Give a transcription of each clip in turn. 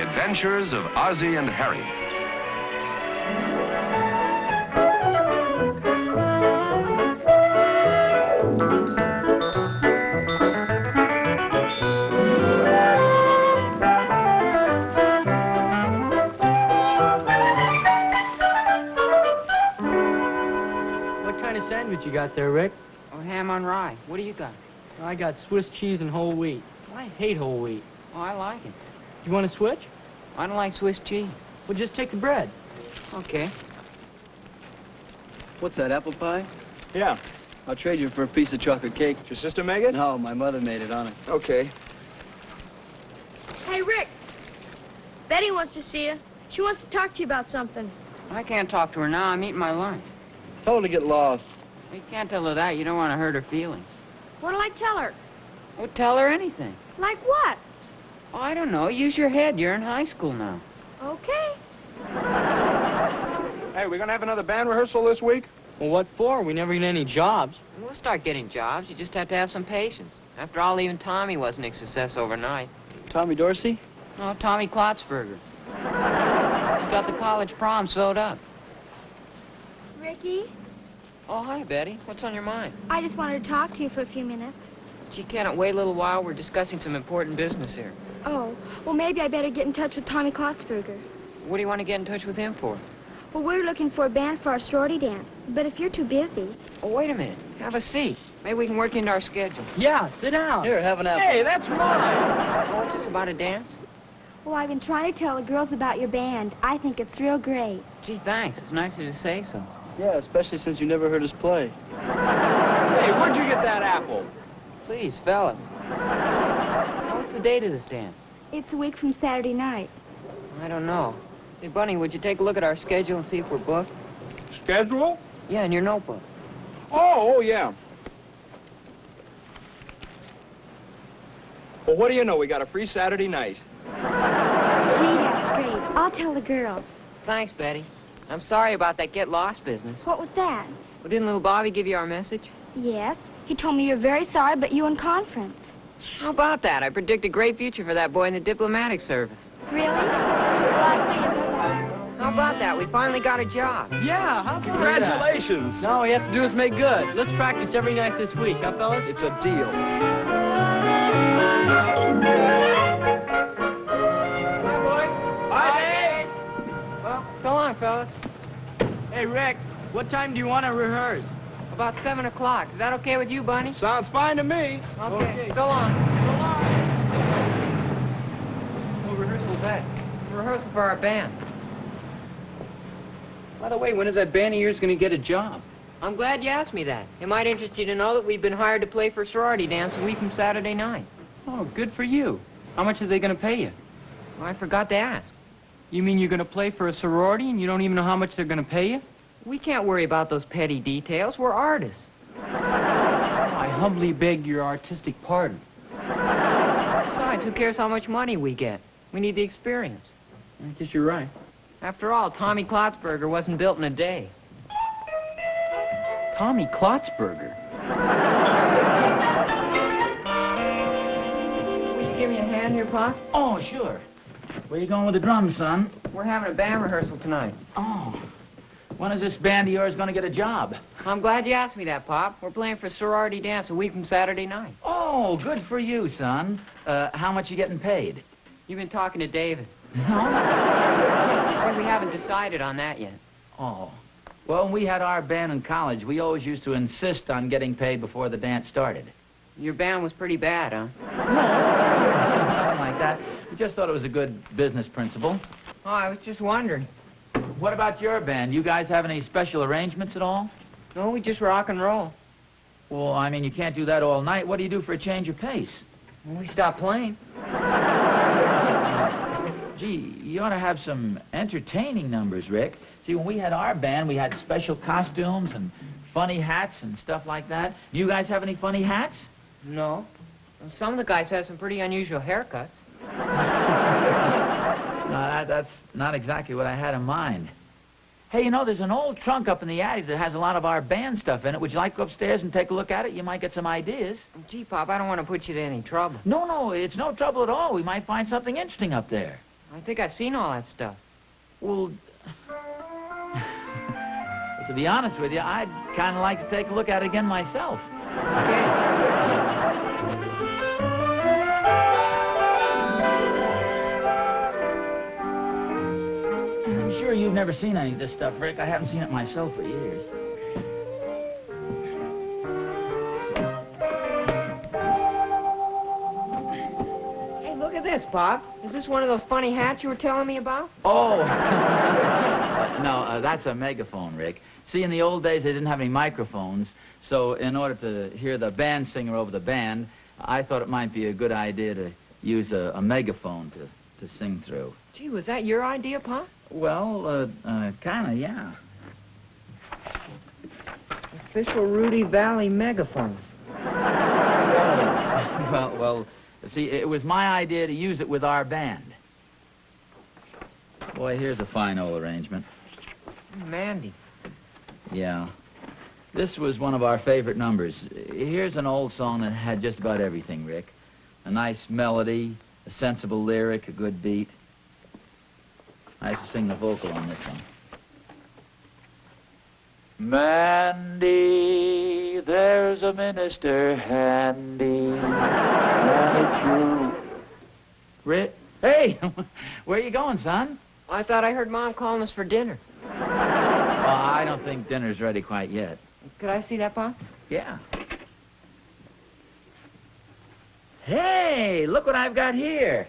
adventures of Ozzie and Harriet. What kind of sandwich you got there, Rick? Oh, ham on rye. What do you got? I got Swiss cheese and whole wheat. I hate whole wheat. Oh, I like it. You want to switch? I don't like Swiss cheese. Well, just take the bread. Okay. What's that, apple pie? Yeah. I'll trade you for a piece of chocolate cake. Did your sister make it? No, my mother made it, honest. Okay. Hey, Rick. Betty wants to see you. She wants to talk to you about something. I can't talk to her now. I'm eating my lunch. Told her to get lost. You can't tell her that. You don't want to hurt her feelings. What'll I tell her? Well, tell her anything. Like what? Oh, I don't know. Use your head. You're in high school now. Okay. Hey, we're gonna have another band rehearsal this week? Well, what for? We never get any jobs. We'll start getting jobs. You just have to have some patience. After all, even Tommy wasn't a success overnight. Tommy Dorsey? No, Tommy Klotzberger. He's got the college prom sewed up. Ricky, Oh, hi, Betty. What's on your mind? I just wanted to talk to you for a few minutes. Gee, can't it wait a little while? We're discussing some important business here. Oh, well, maybe I better get in touch with Tommy Klotzberger. What do you want to get in touch with him for? Well, we're looking for a band for our sorority dance, but if you're too busy... Oh, wait a minute. Have a seat. Maybe we can work into our schedule. Yeah, sit down. Here, have an apple. Hey, that's mine. Oh, it's just about a dance? Well, I've been trying to tell the girls about your band. I think it's real great. Gee, thanks. It's nice of you to say so. Yeah, especially since you never heard us play. Hey, where'd you get that apple? Please, fellas. What's the date of this dance? It's a week from Saturday night. I don't know. Say, Bunny, would you take a look at our schedule and see if we're booked? Schedule? Yeah, in your notebook. Oh, yeah. Well, what do you know? We got a free Saturday night. Gee, that's great. I'll tell the girls. Thanks, Betty. I'm sorry about that get lost business. What was that? Well, didn't little Bobby give you our message? Yes. He told me you're very sorry, but you in conference. How about that? I predict a great future for that boy in the diplomatic service. Really? Well, I'll see you. Bye-bye. How about that? We finally got a job. Yeah, how can Congratulations. All we have to do is make good. Let's practice every night this week, huh, fellas? It's a deal. Hi, boys. Bye. Well, so long, fellas. Hey, Rick, what time do you want to rehearse? About 7 o'clock. Is that okay with you, Bunny? Sounds fine to me. Okay. So long. What rehearsal's that? Rehearsal for our band. By the way, when is that band of yours going to get a job? I'm glad you asked me that. It might interest you to know that we've been hired to play for a sorority dance a week from Saturday night. Oh, good for you. How much are they going to pay you? Well, I forgot to ask. You mean you're going to play for a sorority and you don't even know how much they're going to pay you? We can't worry about those petty details. We're artists. I humbly beg your artistic pardon. Besides, who cares how much money we get? We need the experience. I guess you're right. After all, Tommy Klotzberger wasn't built in a day. Tommy Klotzberger? Will you give me a hand here, Pop? Oh, sure. Where you going with the drums, son? We're having a band rehearsal tonight. Oh. When is this band of yours going to get a job? I'm glad you asked me that, Pop. We're playing for sorority dance a week from Saturday night. Oh, good for you, son. How much you getting paid? You've been talking to David. No? See, we haven't decided on that yet. Oh. Well, when we had our band in college, we always used to insist on getting paid before the dance started. Your band was pretty bad, huh? No, nothing like that. We just thought it was a good business principle. Oh, I was just wondering. What about your band? You guys have any special arrangements at all? No, we just rock and roll. Well, I mean, you can't do that all night. What do you do for a change of pace? Well, we stopped playing. Gee, you ought to have some entertaining numbers, Rick. See, when we had our band, we had special costumes and funny hats and stuff like that. Do you guys have any funny hats? No. Well, some of the guys have some pretty unusual haircuts. No, that's not exactly what I had in mind. Hey, you know, there's an old trunk up in the attic that has a lot of our band stuff in it. Would you like to go upstairs and take a look at it? You might get some ideas. Gee, Pop, I don't want to put you to any trouble. No, it's no trouble at all. We might find something interesting up there. I think I've seen all that stuff. Well, to be honest with you, I'd kind of like to take a look at it again myself. Okay. I'm sure you've never seen any of this stuff, Rick. I haven't seen it myself for years. Hey, look at this, Pop. Is this one of those funny hats you were telling me about? Oh! No, that's a megaphone, Rick. See, in the old days, they didn't have any microphones, so in order to hear the band singer over the band, I thought it might be a good idea to use a megaphone to sing through. Gee, was that your idea, Pop? Well, kind of, yeah. Official Rudy Valley megaphone. Well, see, it was my idea to use it with our band. Boy, here's a fine old arrangement. Mandy. Yeah. This was one of our favorite numbers. Here's an old song that had just about everything, Rick. A nice melody, a sensible lyric, a good beat. I used to sing the vocal on this one. Mandy, there's a minister handy, and it's you. Rick? Hey, where you going, son? I thought I heard Mom calling us for dinner. Well, I don't think dinner's ready quite yet. Could I see that, Pop? Yeah. Hey, look what I've got here.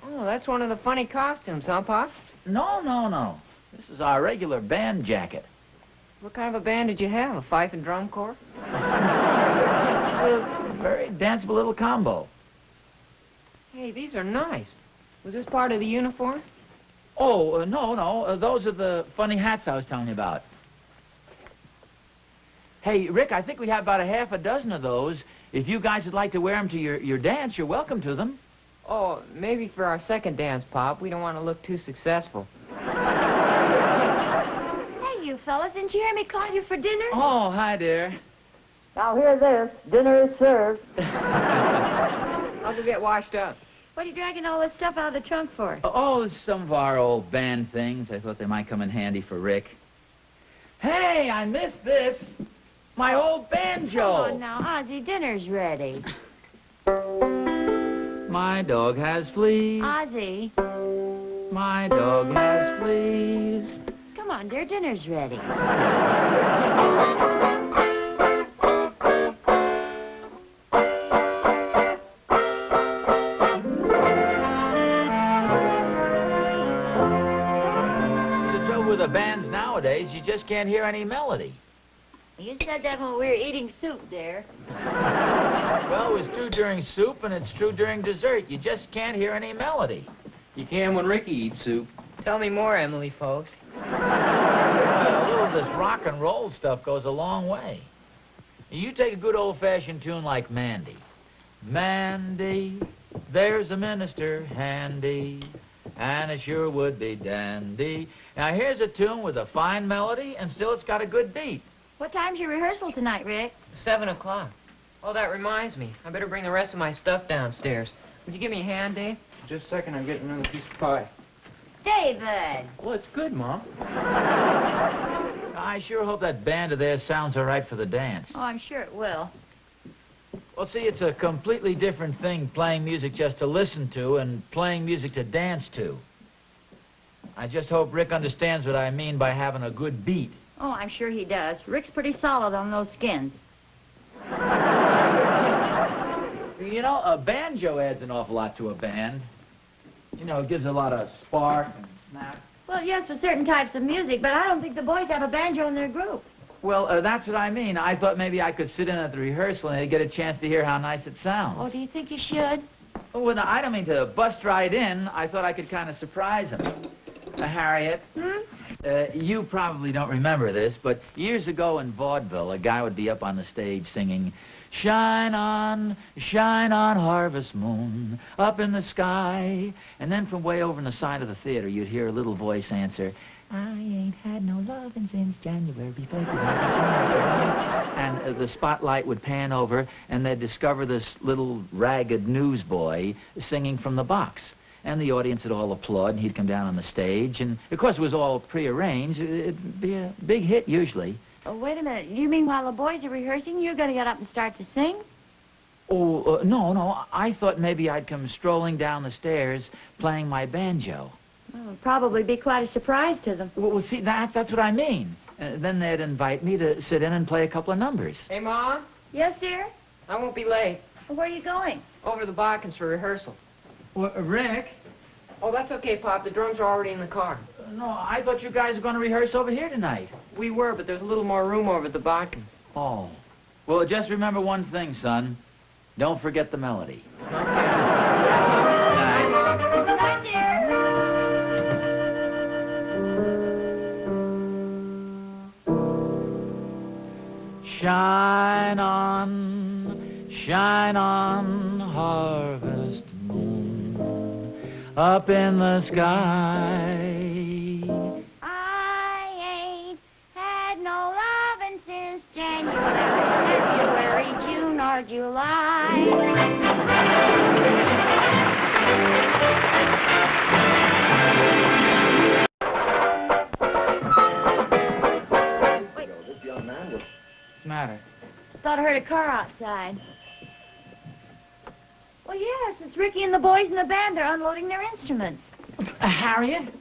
Oh, that's one of the funny costumes, huh, Pop? No. This is our regular band jacket. What kind of a band did you have? A fife and drum corps? It's a very danceable little combo. Hey, these are nice. Was this part of the uniform? Oh, no. Those are the funny hats I was telling you about. Hey, Rick, I think we have about a half a dozen of those. If you guys would like to wear them to your dance, you're welcome to them. Oh, maybe for our second dance, Pop. We don't want to look too successful. Hey, you fellas, didn't you hear me call you for dinner? Oh, hi, dear. Now hear this. Dinner is served. I'll go get washed up. What are you dragging all this stuff out of the trunk for? Oh, some of our old band things. I thought they might come in handy for Rick. Hey, I missed this. My old banjo. Come on now, Ozzie, dinner's ready. My dog has fleas. Ozzie, My dog has fleas. come on, dear, dinner's ready. The trouble with the bands nowadays, you just can't hear any melody. You said that when we were eating soup, dear. Well, it was true during soup, and it's true during dessert. You just can't hear any melody. You can when Ricky eats soup. Tell me more, Emily, folks. A little of this rock and roll stuff goes a long way. You take a good old-fashioned tune like Mandy. Mandy, there's a minister handy, and it sure would be dandy. Now, here's a tune with a fine melody, and still it's got a good beat. What time's your rehearsal tonight, Rick? 7 o'clock. Oh, that reminds me. I better bring the rest of my stuff downstairs. Would you give me a hand, Dave? Just a second, I'm getting another piece of pie. David! Well, it's good, Mom. I sure hope that band of theirs sounds all right for the dance. Oh, I'm sure it will. Well, see, it's a completely different thing playing music just to listen to and playing music to dance to. I just hope Rick understands what I mean by having a good beat. Oh, I'm sure he does. Rick's pretty solid on those skins. You know, a banjo adds an awful lot to a band. You know, it gives a lot of spark and snap. Well, yes, for certain types of music, but I don't think the boys have a banjo in their group. Well, that's what I mean. I thought maybe I could sit in at the rehearsal and they'd get a chance to hear how nice it sounds. Oh, do you think you should? Well, I don't mean to bust right in. I thought I could kind of surprise them. Harriet, you probably don't remember this, but years ago in vaudeville, a guy would be up on the stage singing, shine on, harvest moon, up in the sky. And then from way over on the side of the theater, you'd hear a little voice answer, I ain't had no lovin' since January, February. And the spotlight would pan over, and they'd discover this little ragged newsboy singing from the box. and the audience would all applaud, and he'd come down on the stage, and of course it was all prearranged. It'd be a big hit usually. Oh, wait a minute. You mean while the boys are rehearsing, you're going to get up and start to sing? Oh, no. I thought maybe I'd come strolling down the stairs playing my banjo. Well, it'll probably be quite a surprise to them. Well, see, that's what I mean. Then they'd invite me to sit in and play a couple of numbers. Hey, Mom, Yes, dear? I won't be late. Well, where are you going? Over to the Botkins for rehearsal. Well, Rick? Oh, that's okay, Pop. The drums are already in the car. No, I thought you guys were going to rehearse over here tonight. We were, but there's a little more room over at the Botkins. Oh. Well, just remember one thing, son. Don't forget the melody. Good night, dear. Shine on, harvest moon, up in the sky. I ain't had no lovin' since January, February, June, or July. This young man was... What's the matter? Thought I heard a car outside. Well, yes, it's Ricky and the boys in the band. They're unloading their instruments. Harriet?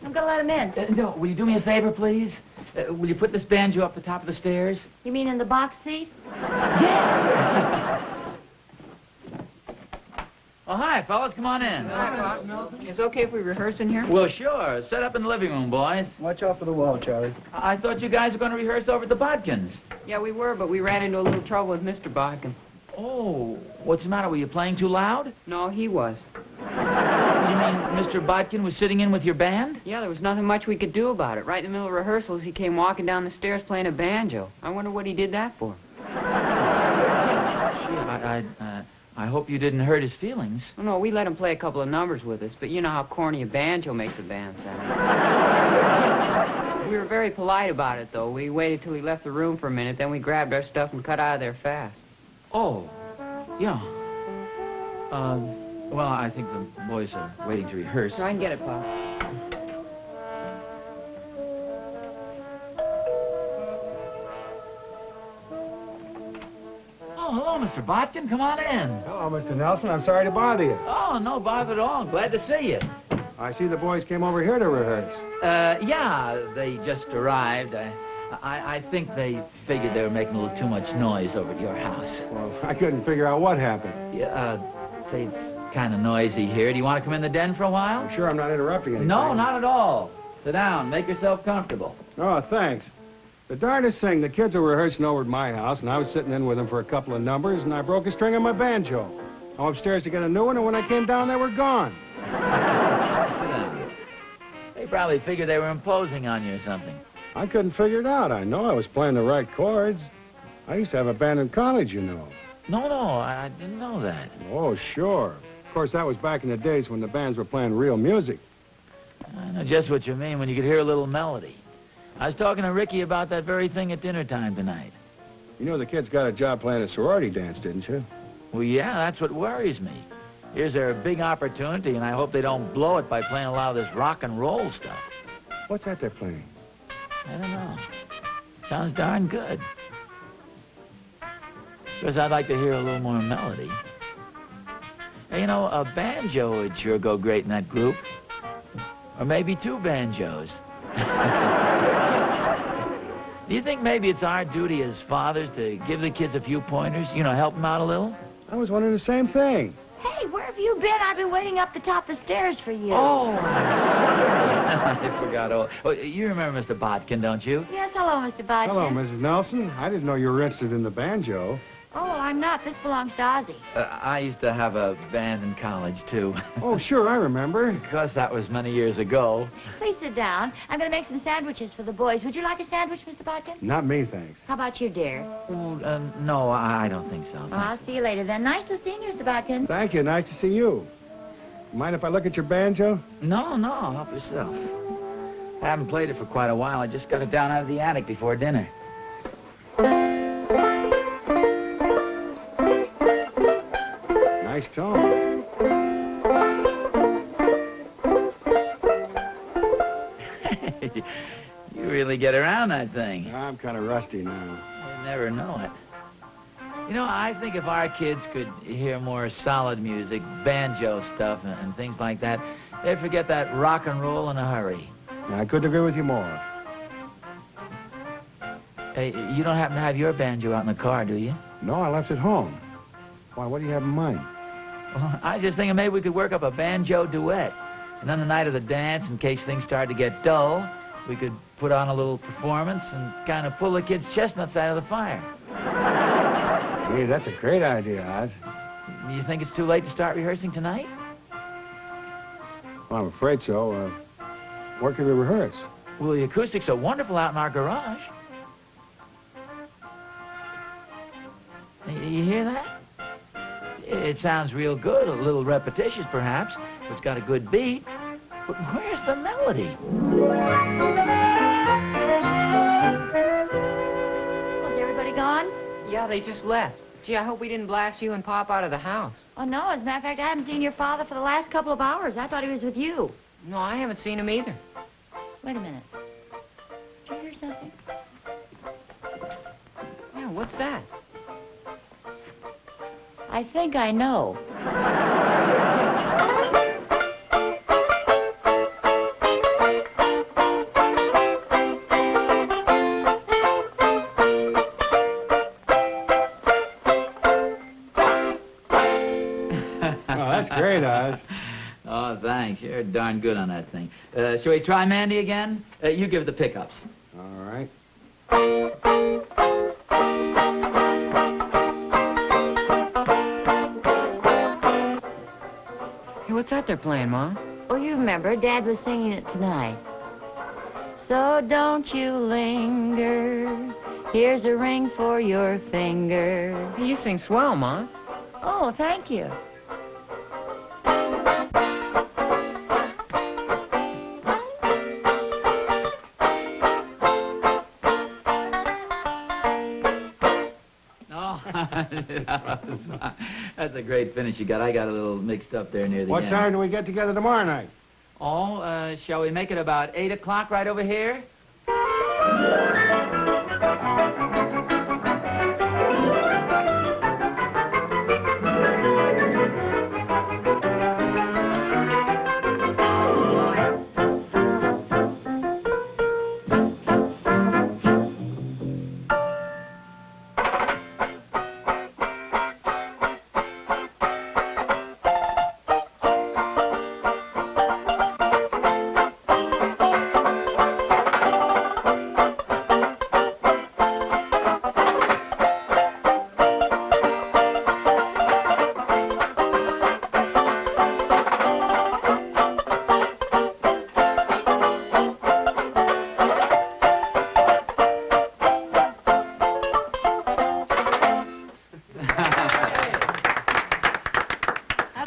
I'm gonna let them in. No, will you do me a favor, please? Will you put this banjo up the top of the stairs? You mean in the box seat? Yeah! Oh, hi, fellas. Come on in. Hi, Pop. It's okay if we rehearse in here? Well, sure. Set up in the living room, boys. Watch out for the wall, Charlie. I thought you guys were going to rehearse over at the Botkins. Yeah, we were, but we ran into a little trouble with Mr. Botkin. Oh, what's the matter? Were you playing too loud? No, he was. You mean Mr. Botkin was sitting in with your band? Yeah, there was nothing much we could do about it. Right in the middle of rehearsals, he came walking down the stairs playing a banjo. I wonder what he did that for. Gee, I hope you didn't hurt his feelings. Oh, no, we let him play a couple of numbers with us, but you know how corny a banjo makes a band sound. We were very polite about it, though. We waited till he left the room for a minute, then we grabbed our stuff and cut out of there fast. Oh, yeah. Well, I think the boys are waiting to rehearse. Try and get it, Pop. Oh, hello, Mr. Botkin. Come on in. Hello, Mr. Nelson. I'm sorry to bother you. Oh, no bother at all. Glad to see you. I see the boys came over here to rehearse. Yeah, they just arrived. I think they figured they were making a little too much noise over at your house. Well, I couldn't figure out what happened. Yeah, say it's kind of noisy here. Do you want to come in the den for a while? I'm sure I'm not interrupting anything. No, not at all. Sit down. Make yourself comfortable. Oh, thanks. The darndest thing, the kids were rehearsing over at my house, and I was sitting in with them for a couple of numbers, and I broke a string on my banjo. I'm upstairs to get a new one, and when I came down, they were gone. Sit down. They probably figured they were imposing on you or something. I couldn't figure it out. I know I was playing the right chords. I used to have a band in college, you know. No, I didn't know that. Oh, sure. Of course, that was back in the days when the bands were playing real music. I know just what you mean when you could hear a little melody. I was talking to Ricky about that very thing at dinner time tonight. You know the kids got a job playing a sorority dance, didn't you? Well, yeah, that's what worries me. Here's their big opportunity, and I hope they don't blow it by playing a lot of this rock and roll stuff. What's that they're playing? I don't know. Sounds darn good. Because I'd like to hear a little more melody. Hey, you know, a banjo would sure go great in that group. Or maybe two banjos. Do you think maybe it's our duty as fathers to give the kids a few pointers? You know, help them out a little? I was wondering the same thing. Hey, where have you been? I've been waiting up the top of the stairs for you. Oh, I'm sorry. I forgot. Oh, you remember Mr. Botkin, don't you? Yes, hello, Mr. Botkin. Hello, Mrs. Nelson. I didn't know you were interested in the banjo. Oh, I'm not. This belongs to Ozzie. I used to have a band in college, too. Oh, sure, I remember. Of course, that was many years ago. Please sit down. I'm going to make some sandwiches for the boys. Would you like a sandwich, Mr. Botkin? Not me, thanks. How about you, dear? Oh, no, I don't think so. Well, I'll see you later then. Nice to see you, Mr. Botkin. Thank you. Nice to see you. Mind if I look at your banjo? No, help yourself. I haven't played it for quite a while. I just got it down out of the attic before dinner. Nice tone. You really get around that thing. I'm kind of rusty now. You never know it. You know, I think if our kids could hear more solid music, banjo stuff and things like that, they'd forget that rock and roll in a hurry. I couldn't agree with you more. Hey, you don't happen to have your banjo out in the car, do you? No, I left it home. Why, what do you have in mind? Well, I was just thinking maybe we could work up a banjo duet. And on the night of the dance, in case things started to get dull, we could put on a little performance and kind of pull the kids' chestnuts out of the fire. Gee, that's a great idea, Oz. You think it's too late to start rehearsing tonight? Well, I'm afraid so. Where can we rehearse? Well, the acoustics are wonderful out in our garage. You hear that? It sounds real good, a little repetitious perhaps. It's got a good beat. But where's the melody? Was everybody gone? Yeah, they just left. Gee, I hope we didn't blast you and Pop out of the house. Oh, no. As a matter of fact, I haven't seen your father for the last couple of hours. I thought he was with you. No, I haven't seen him either. Wait a minute. Did you hear something? Yeah, what's that? I think I know. Oh, that's great, Oz. Oh, thanks. You're darn good on that thing. Shall we try Mandy again? You give the pickups. All right. Hey, what's that they're playing, Mom? Oh, you remember, Dad was singing it tonight. So don't you linger. Here's a ring for your finger. Hey, you sing swell, Mom. Oh, thank you. That's a great finish you got. I got a little mixed up there near the What end. time do we get together tomorrow night? Oh, shall we make it about 8 o'clock right over here?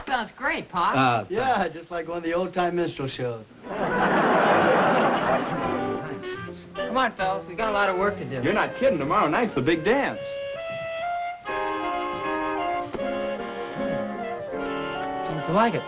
Sounds great, Pop. Yeah, just like one of the old-time minstrel shows. Come on, fellas. We got a lot of work to do. You're not kidding. Tomorrow night's the big dance. Seems to like it.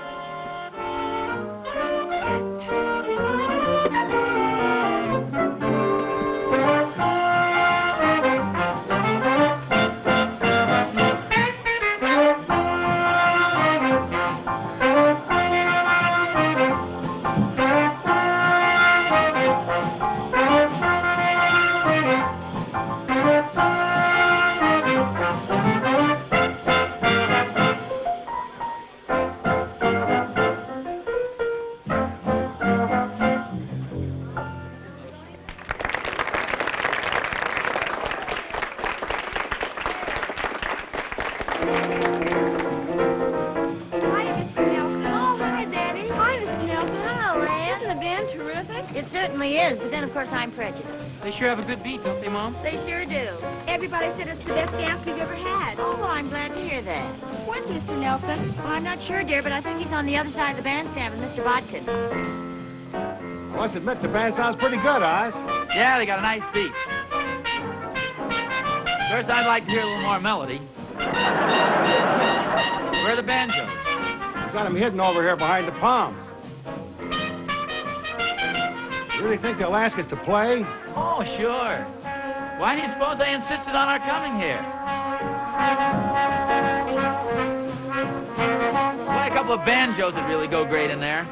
It certainly is, but then, of course, I'm prejudiced. They sure have a good beat, don't they, Mom? They sure do. Everybody said it's the best dance we've ever had. Oh, well, I'm glad to hear that. When's Mr. Nelson? Well, I'm not sure, dear, but I think he's on the other side of the bandstand with Mr. Botkin. I must admit, the band sounds pretty good, Oz. Yeah, they got a nice beat. First, I'd like to hear a little more melody. Where are the banjos? We've got them hidden over here behind the palms. Really think they'll ask us to play? Oh, sure. Why do you suppose they insisted on our coming here? Well, a couple of banjos would really go great in there.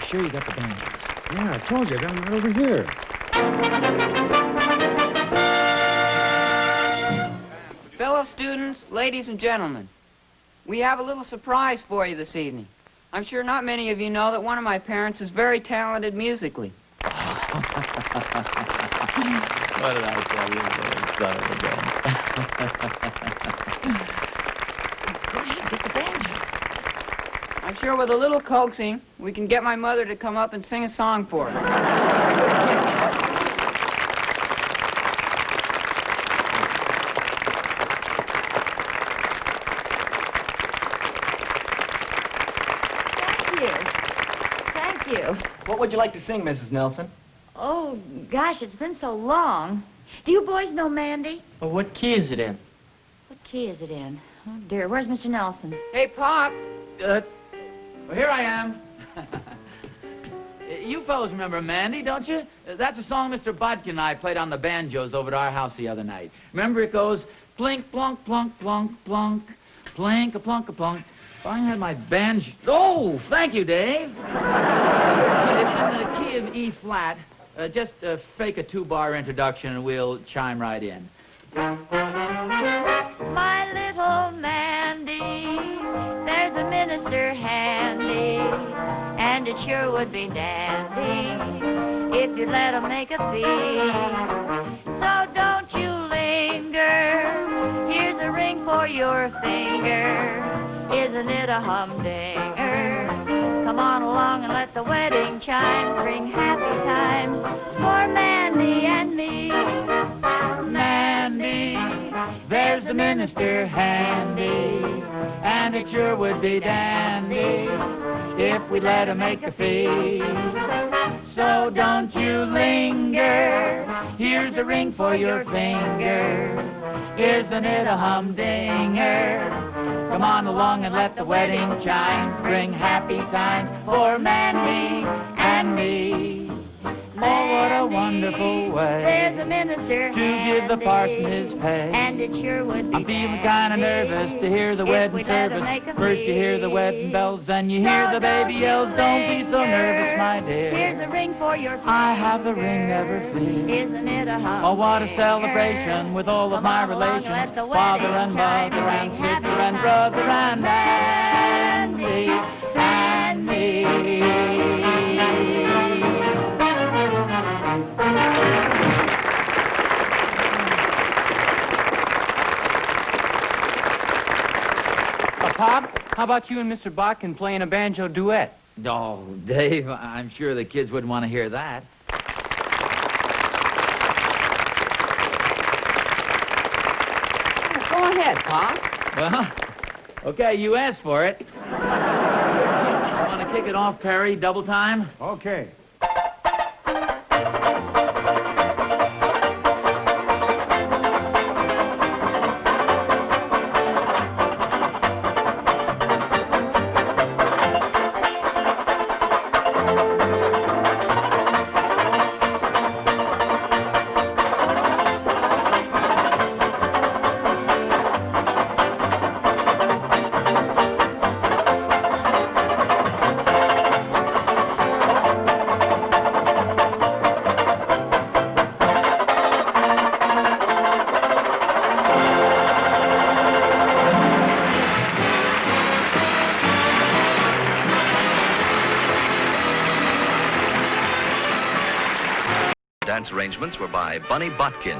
Sure you got the banjos? Yeah, I told you, I got them right over here. Fellow students, ladies and gentlemen, we have a little surprise for you this evening. I'm sure not many of you know that one of my parents is very talented musically. What did I tell you, son of a gun? Where did you get the banjos? I'm sure with a little coaxing, we can get my mother to come up and sing a song for her. Thank you. What would you like to sing, Mrs. Nelson? Oh, gosh, it's been so long. Do you boys know Mandy? Well, what key is it in? What key is it in? Oh, dear. Where's Mr. Nelson? Hey, Pop. Well, here I am. You fellows remember Mandy, don't you? That's a song Mr. Botkin and I played on the banjos over at our house the other night. Remember it goes, plink, plunk, plunk, plunk, plunk, plink, a plunk, a plunk. If I had my banjo... Oh, thank you, Dave. It's in the key of E flat. Just fake a 2-bar introduction and we'll chime right in. My little Mandy, there's a minister handy, and it sure would be dandy if you'd let him make a fee. So don't you linger, here's a ring for your finger. Isn't it a humdinger? Come on along and let the wedding chimes bring happy times for Mandy and me. Mandy, there's the minister handy, and it sure would be dandy if we let him make a fee. So don't you linger, here's a ring for your finger. Isn't it a humdinger? Come on along and let the wedding chimes bring happy times for Mandy and me. Oh, what a wonderful way There's a minister to give the parson his pay. and it sure would be I'm feeling kind of nervous to hear the if wedding we let 'em service. make a First you hear the fee. wedding bells, then you hear the baby yells. Don't be so nervous, my Here's dear. a ring for your finger. I have the ring, never fear. Isn't it a hum? Oh, what a celebration with all of Come my on along and let relations, the father wedding and chime mother and bring sister happy and brother times. and me, and me. Pop, how about you and Mr. Botkin playing a banjo duet? Oh, Dave, I'm sure the kids wouldn't want to hear that. Go ahead, Pop. Well, okay, you asked for it. Want to kick it off, Perry, double time? Okay. Dance arrangements were by Bunny Botkin.